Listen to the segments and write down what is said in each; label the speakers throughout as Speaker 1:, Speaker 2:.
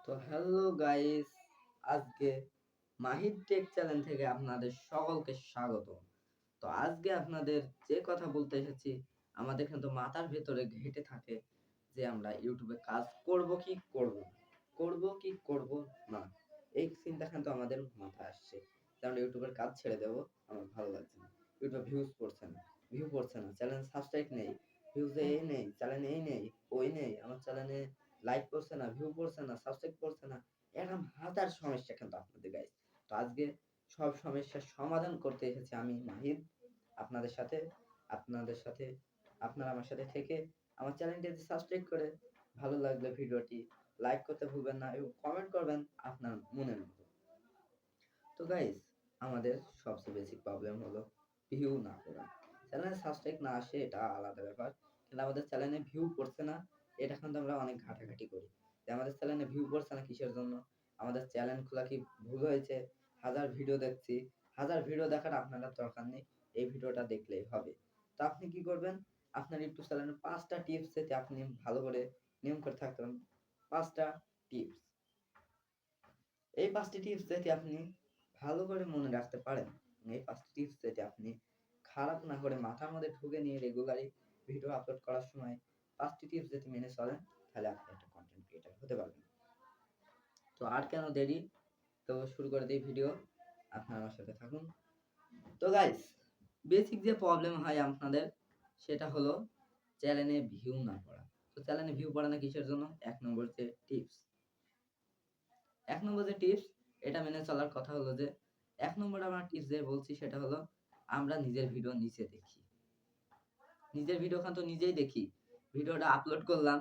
Speaker 1: তো hello guys, আজকে মাহির take channel থেকে আপনাদের সকলকে স্বাগত। তো আজকে আপনাদের যে কথা বলতে এসেছি, আমাদের কিন্তু মাথার ভেতরে ঘেঁটে থাকে যে আমরা ইউটিউবে কাজ করব কি করব না, করব কি করব না। এই চিন্তা কিন্তু আমাদের মাথায় আসছে যে আমরা ইউটিউবের কাজ ছেড়ে দেব, আমার ভালো লাগছে না। ইউটিউবে ভিউ পড়ছে না, চ্যানেল সাবস্ক্রাইব নেই, ভিউজ এই নেই, চ্যানেলে এই নেই, ওই নেই, আমার চ্যানেলে লাইক পড়ছে না, ভিউ পড়ছে না, সাবস্ক্রাইব পড়ছে না। এরকম হাজার সমস্যা কিন্তু আপনাদের গাইস। তো আজকে সব সমস্যার সমাধান করতে এসেছি আমি মাহির আপনাদের সাথে। আপনাদের সাথে আপনারা আমার সাথে থেকে আমার চ্যানেলটি সাবস্ক্রাইব করে ভালো লাগলে ভিডিওটি লাইক করতে ভুলবেন না এবং কমেন্ট করবেন আপনার মনের মতো। তো গাইস, আমাদের সবচেয়ে বেসিক প্রবলেম হলো ভিউ না করা। চ্যানেলে সাবস্ক্রাইব না আসে এটা আলাদা ব্যাপার, কিন্তু আমাদের চ্যানেলে ভিউ পড়ছে না, এটা কিন্তু আমরা অনেক ঘাটাঘাটি করি যে আমাদের চ্যানেলে ভিউ পড়ছে না কিসের জন্য, আমাদের চ্যানেল খোলা কি ভুল হয়েছে, হাজার ভিডিও দেখছি, হাজার ভিডিও দেখার আপনারা দরকার নেই, এই ভিডিওটা দেখলেই হবে। তো আপনি কি করবেন, আপনার ইউটিউব চ্যানেলে 5টা টিপস যেটা আপনি ভালো করে নিয়ম করে থাকতে পারেন। 5টা টিপস, এই 5টি টিপস যদি আপনি ভালো করে মনে রাখতে পারেন, এই 5টি টিপস যদি আপনি খারাপ না করে মাথার মধ্যে ঢুকে নিয়ে রেগুলারই ভিডিও আপলোড করার সময় 5টি টিপস যদি মেনে চলেন, তাহলে আপনি একটা কন্টেন্ট ক্রিয়েটর হতে পারবেন। তো আর কেন দেরি, তো শুরু করে দিই ভিডিও, আপনারা আমার সাথে থাকুন। তো গাইস, বেসিক যে প্রবলেম হয় আপনাদের সেটা হলো চ্যানেলে ভিউ না পড়া। তো চ্যানেলে ভিউ পড়া না কিসের জন্য, 1 নম্বর যে টিপস, 1 নম্বর যে টিপস, এটা মেনে চলার কথা হলো যে 1 নম্বর আমার টিপস যে বলছি সেটা হলো আমরা নিজের ভিডিও নিচে দেখি। নিজের ভিডিও খান তো নিজেই দেখি। ভিডিওটা আপলোড করলাম,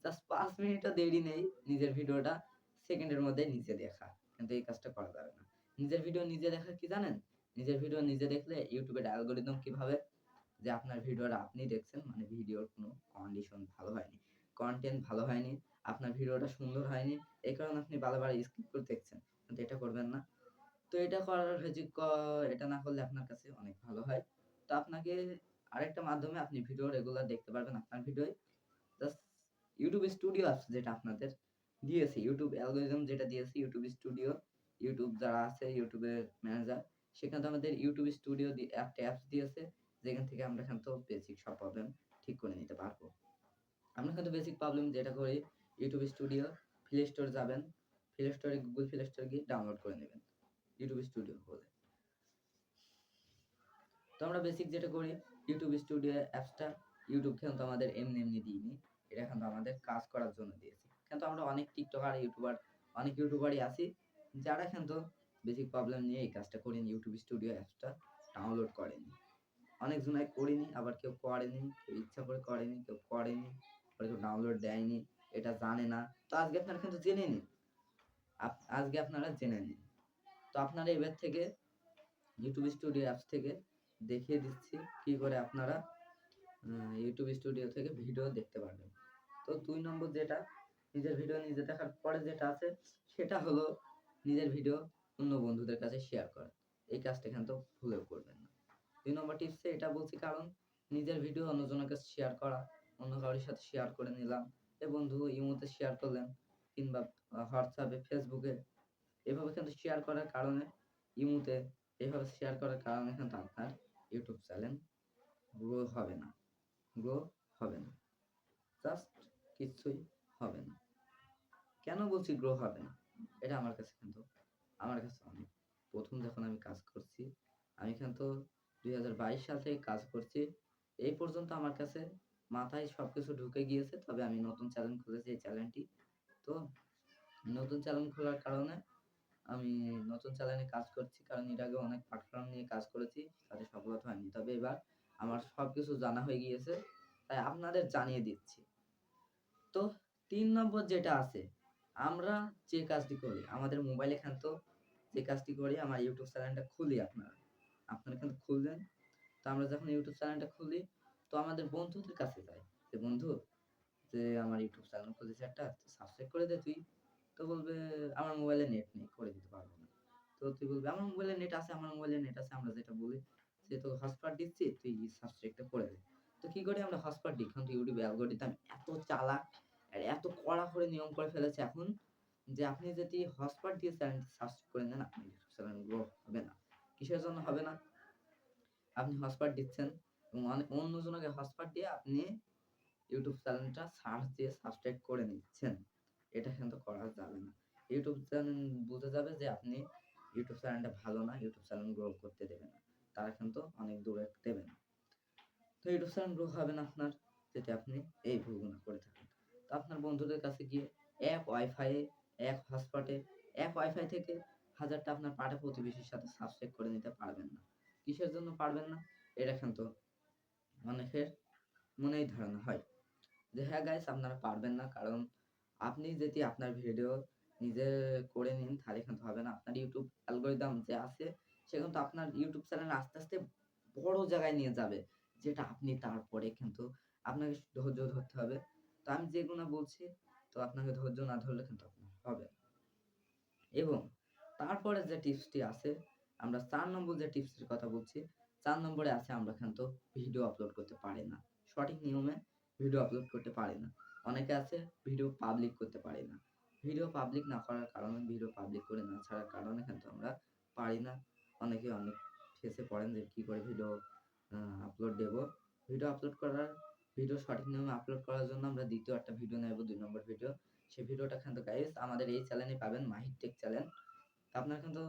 Speaker 1: জাস্ট ৫ মিনিটও দেরি নেই নিজের ভিডিওটা সেকেন্ডের মধ্যে নিচে দেখা। কিন্তু এই কাজটা করা যাবে না। নিজের ভিডিও নিজে দেখা কি জানেন? নিজের ভিডিও নিজে দেখলে ইউটিউবের অ্যালগরিদম কি ভাবে যে আপনার ভিডিওটা আপনি দেখছেন, মানে ভিডিওর কোনো কন্ডিশন ভালো হয়নি, কনটেন্ট ভালো হয়নি, আপনার ভিডিওটা সুন্দর হয়নি, এই কারণে আপনি বারবার স্কিপ করে দেখছেন। কিন্তু এটা করবেন না। তো এটা করার এটা না করলে আপনার কাছে অনেক ভালো হয়। তো আপনাকে আরেকটা মাধ্যমে আপনি ভিডিও রেগুলার দেখতে পারবেন আপনার ভিডিওয়। জাস্ট YouTube স্টুডিও অ্যাপস যেটা আপনাদের দিয়েছে, YouTube অ্যালগরিদম যেটা দিয়েছে YouTube স্টুডিও, YouTube যারা আছে YouTube এর ম্যানেজার, সেখানে তো আমাদের YouTube স্টুডিও একটা অ্যাপস দিয়েছে, যেখান থেকে আমরা কিন্তু বেসিক সব প্রবলেম ঠিক করে নিতে পারবো। আমরা কিন্তু বেসিক প্রবলেম যেটা করি, YouTube স্টুডিও, প্লে স্টোর যাবেন, প্লে স্টোরে Google প্লে স্টোরে গিয়ে ডাউনলোড করে নেবেন YouTube স্টুডিও বলে। তো আমরা বেসিক যেটা করি, YouTube স্টুডিও অ্যাপসটা YouTube কিন্তু আমাদের এমনি এমনি দিইনি, এটা কিন্তু আমাদের কাজ করার জন্য দিয়েছি। কিন্তু আমরা অনেক টিকটকার, ইউটিউবার, অনেক ইউটিউবারই আছি যারা কিন্তু বেসিক প্রবলেম নিয়ে এই কাজটা করেনি, YouTube স্টুডিও অ্যাপসটা ডাউনলোড করেনি। অনেকজনাই করিনি, আবার কেউ করেনি, কেউ ইচ্ছা করে করেনি, কেউ করেনি, আবার কেউ ডাউনলোড দেয়নি, এটা জানে না। তো আজকে আপনারা কিন্তু জেনে নিন। আজকে আপনারা জেনে নিন। তো আপনারা এবার থেকে YouTube স্টুডিও অ্যাপস থেকে দেখিয়ে দিচ্ছি কি করে আপনারা YouTube স্টুডিও থেকে ভিডিও দেখতে পারবেন। তো ২ নম্বর যেটা, নিজের ভিডিও নিজে দেখার পরে যেটা আছে সেটা হলো নিজের ভিডিও অন্য বন্ধুদের কাছে শেয়ার করা। এই কাজটা কিন্তু ভুলেও করবেন না। ২ নম্বর টিপসে এটা বলছি কারণ নিজের ভিডিও অন্যজনের কাছে শেয়ার করা, অন্য কারোর সাথে শেয়ার করে নিলাম। এ বন্ধু ইমোতে শেয়ার করলেন, কিংবা WhatsApp এ, Facebook এ, এভাবে কিন্তু শেয়ার করার কারণে, ইমোতে এভাবে শেয়ার করার কারণে কিন্তু আপনার ইউটিউব চ্যানেল গ্রো হবে না, গ্রো হবে না। জাস্ট কিচ্ছুই হবে না। কেন বলছি গ্রো হবে না? এটা আমার কাছে অনেক, ১ম যখন আমি কাজ করছি, আমি কিন্তু ২০২২ সাল থেকে কাজ করছি। এই পর্যন্ত আমার কাছে মাথায় সবকিছু ঢুকে গিয়েছে। তবে আমি নতুন চ্যানেল খুলেছি, এই চ্যানেলটি। তো নতুন চ্যানেল খোলার কারণে আমি নতুন চ্যানেলে কাজ করছি, কারণ এর আগে অনেক প্ল্যাটফর্ম নিয়ে কাজ করেছি, তাতে সফলতা হয়নি। তবে এবার আমার সবকিছু জানা হয়ে গিয়েছে, তাই আপনাদের জানিয়ে দিচ্ছি। তো ৩ নম্বর যেটা আছে, আমরা যে কাজটি করি, আমাদের মোবাইলে কিন্তু যে কাজটি করি, আমার ইউটিউব চ্যানেলটা খুলি আপনারা কিন্তু খুলবেন। তো আমরা যখন ইউটিউব চ্যানেলটা খুলি, তো আমাদের বন্ধুদের কাছে যাই যে, "বন্ধু, যে আমার ইউটিউব চ্যানেল খুলেছি একটা, সাবস্ক্রাইব করে দে তুই।" তো বলবে, "আমার মোবাইলে নেট নেই, করে দিতে পারবো না।" তো তুই বলবি, "আমার মোবাইলে নেট আছে, আমার মোবাইলে নেট আছে।" আমরা যেটা বলি যে, "তোকে হটস্পট দিচ্ছি, তুই সাবস্ক্রাইবটা করে দে।" তো কি করি আমরা, হটস্পট দিই। কিন্তু ইউটিউব অ্যালগরিদম এত চালাক আর এত কড়া করে নিয়ম করে ফেলেছে এখন, যে আপনি যদি হটস্পট দিয়ে চ্যানেলটি সাবস্ক্রাইব করে নেন, আপনার ইউটিউব চ্যানেল গ্রো হবে না। কিসের জন্য হবে না? আপনি হটস্পট দিচ্ছেন এবং অন্যজনকে হটস্পট দিয়ে আপনি ইউটিউব চ্যানেলটা সার্চ দিয়ে সাবস্ক্রাইব করে নিচ্ছেন। এটা কিন্তু করা যাবে না। ইউটিউব চ্যানেল বুঝে যাবে যে আপনি ইউটিউব চ্যানেলটা ভালো না, ইউটিউব চ্যানেল গ্রো করতে দেবে না। তারা কিন্তু অনেক দূরে দেবে না। তো ইউটিউব চ্যানেল গ্রো হবে না আপনার, যদি আপনি এই ভুলগুলো করে থাকেন। তো আপনার বন্ধুদের কাছে গিয়ে এক ওয়াইফাই এক হটস্পটে এক ওয়াইফাই থেকে হাজারটা আপনার পাড়া প্রতিবেশীর সাথে সাবস্ক্রাইব করে নিতে পারবেন না। কিসের জন্য পারবেন না? এটা কিন্তু অনেকের মনেই ধারণা হয় যে হ্যাঁ গাইস আপনারা পারবেন না, কারণ আপনি যদি আপনার ভিডিও নিজে করে নিন তাহলে কিন্তু হবে না। আপনার ইউটিউব অ্যালগরিদম যে আছে সে কিন্তু আপনার ইউটিউব চ্যানেল আস্তে, আস্তে বড় জায়গায় নিয়ে যাবে। যেটা আপনি তারপরে কিন্তু আপনাকে ধৈর্য ধরতে হবে। তো আমি যেগুলো বলছি, তো আপনাকে ধৈর্য না ধরলে কিন্তু আপনার হবে না। এবং তারপরে যে টিপসটি আছে, আমরা ৪ নম্বর যে টিপসটির কথা বলছি, ৪ নম্বরে আছে আমরা কিন্তু ভিডিও আপলোড করতে পারি না। সঠিক নিয়মে ভিডিও আপলোড করতে পারি না। অনেকে আছে ভিডিও পাবলিক করতে পারি না। ভিডিও পাবলিক না করার কারণে, ভিডিও পাবলিক করে না ছাড়ার কারণে কিন্তু আমরা পারি না। অনেকে অনেক ফেঁসে পড়েন যে কি করে ভিডিও আপলোড দেব। ভিডিও আপলোড করার ভিডিও সঠিক নিয়মে আপলোড করার জন্য আমরা দ্বিতীয় একটা ভিডিও নেব, ২ নম্বর ভিডিও। সেই ভিডিওটা কিন্তু গাইস আমাদের এই চ্যানেলে পাবেন, মাহির টেক চ্যানেল। আপনার কিন্তু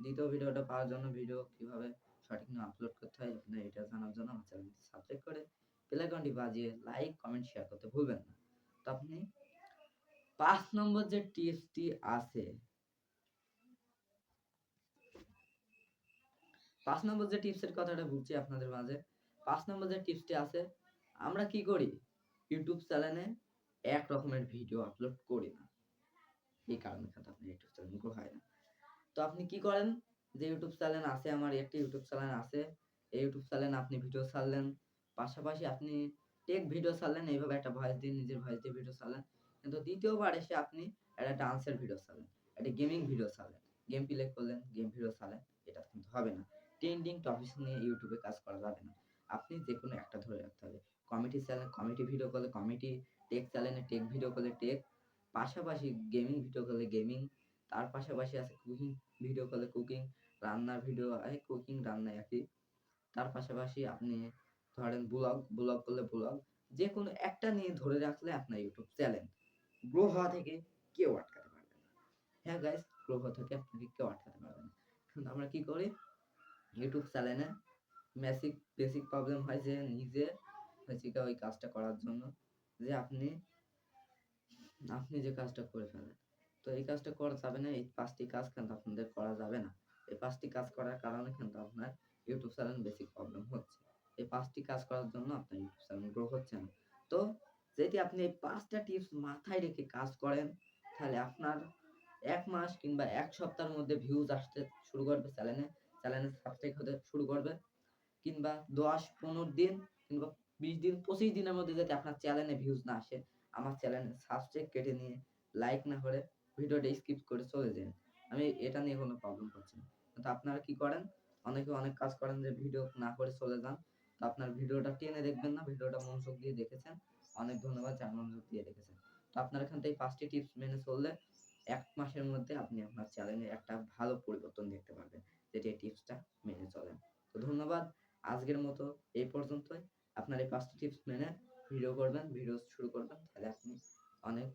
Speaker 1: দ্বিতীয় ভিডিওটা পাওয়ার জন্য ভিডিও কিভাবে সঠিক নিয়মে আপলোড করতে হয় আপনার এটা জানার জন্য আমার চ্যানেলটি সাবস্ক্রাইব করে বেল আইকনটি বাজিয়ে লাইক, কমেন্ট, শেয়ার করতে ভুলবেন না। তো আপনি ৫ নম্বর যে টিপসটি আছে, ৫ নম্বর যে টিপসের কথাটা বলছি আপনাদের মাঝে, ৫ নম্বর যে টিপসটি আছে, আমরা কি করি? ইউটিউব চ্যানেলে এক রকমের ভিডিও আপলোড করি না। এই কারণে কিন্তু আপনার ইউটিউব চ্যানেল গ্রো হয় না। তো আপনি কি করেন? যে ইউটিউব চ্যানেল আছে, আমার একটি ইউটিউব চ্যানেল আছে। এই ইউটিউব চ্যানেলে আপনি ভিডিও ছাড়লেন। পাশাপাশি আপনি টেক ভিডিও ছাড়লেন। এইভাবে একটা ভয়েস দিয়ে নিজের ভয়েস দিয়ে ভিডিও ছাড়লেন। কিন্তু দ্বিতীয়বার এসে আপনি একটা ডান্সের ভিডিও ছাড়লেন। একটা গেমিং ভিডিও ছাড়লেন। গেম প্লে করলেন, গেম ভিডিও ছাড়লেন। এটা কিন্তু হবে না। ট্রেন্ডিং টপিকস নিয়ে ইউটিউবে কাজ করা যাবে না। আপনি যেকোনো একটা ধরে রাখতে হবে। কমেডি চ্যানেল কমেডি ভিডিও করলে কমেডি, টেক চ্যানেলে টেক ভিডিও করলে টেক, পাশাপাশি গেমিং ভিডিও করলে গেমিং, তার পাশাপাশি আছে কুকিং ভিডিও করলে কুকিং, রান্নার ভিডিও কুকিং রান্না একই। তার পাশাপাশি আপনি ধরেন ব্লগ করলে ব্লগ। যেকোনো একটা নিয়ে ধরে রাখলে আপনার ইউটিউব চ্যানেল গ্রো হওয়া থেকে কেউ আটকাতে পারবে না। হ্যাঁ গাইস, গ্রো হওয়া থেকে আপনাকে কেউ আটকাতে পারবে না। কিন্তু আমরা কি করি? ইউটিউব চ্যানেলে বেসিক প্রবলেম হয় যে নিজে হচ্ছে গিয়ে ওই কাজটা করার জন্য যে আপনি যে কাজটা করে ফেলেন। তো এই কাজটা করা যাবে না। এই ৫ টি কাজ কিন্তু আপনাদের করা যাবে না। এই ৫ টি কাজ করার কারণে কিন্তু আপনার ইউটিউব চ্যানেল বেসিক প্রবলেম হচ্ছে। এই ৫ টি কাজ করার জন্য আপনার ইউটিউব চ্যানেল গ্রো হচ্ছে না। তো যদি আপনি এই ৫ টা টিপস মাথায় রেখে কাজ করেন, তাহলে আপনার ১ মাস কিংবা ১ সপ্তাহের মধ্যে ভিউজ আসতে শুরু করবে চ্যানেলে সাবস্ক্রাইব হতে শুরু করবে। কিংবা ১০-১৫ দিন কিংবা ২০ দিন ২৫ দিনের মধ্যে যদি আপনার চ্যানেলে ভিউজ না আসে, আমার চ্যানেলে সাবস্ক্রাইব কেটে নিয়ে লাইক না করে ভিডিওটা স্কিপ করে চলে যান। আমি এটা নিয়ে কোনো প্রবলেম করছি না। কিন্তু আপনারা কি করেন? অনেকে অনেক কাজ করেন যে ভিডিও না করে চলে যান। তো আপনার ভিডিওটা টেনে দেখবেন না, ভিডিওটা মনোযোগ দিয়ে দেখেছেন। অনেক ধন্যবাদ যারা মনোযোগ দিয়ে দেখেছেন। তো আপনারা এখান থেকে ৫ টি টিপস মেনে চললে ১ মাসের মধ্যে আপনি আপনার চ্যানেলে একটা ভালো পরিবর্তন দেখতে পারবেন। যদি এই টিপসটা মেনে চলেন। তো ধন্যবাদ। আজকের মতো এই পর্যন্তই। আপনার এই ৫ টি টিপস মেনে ভিডিও করবেন, ভিডিও শুরু করবেন। তাহলে আপনি অনেক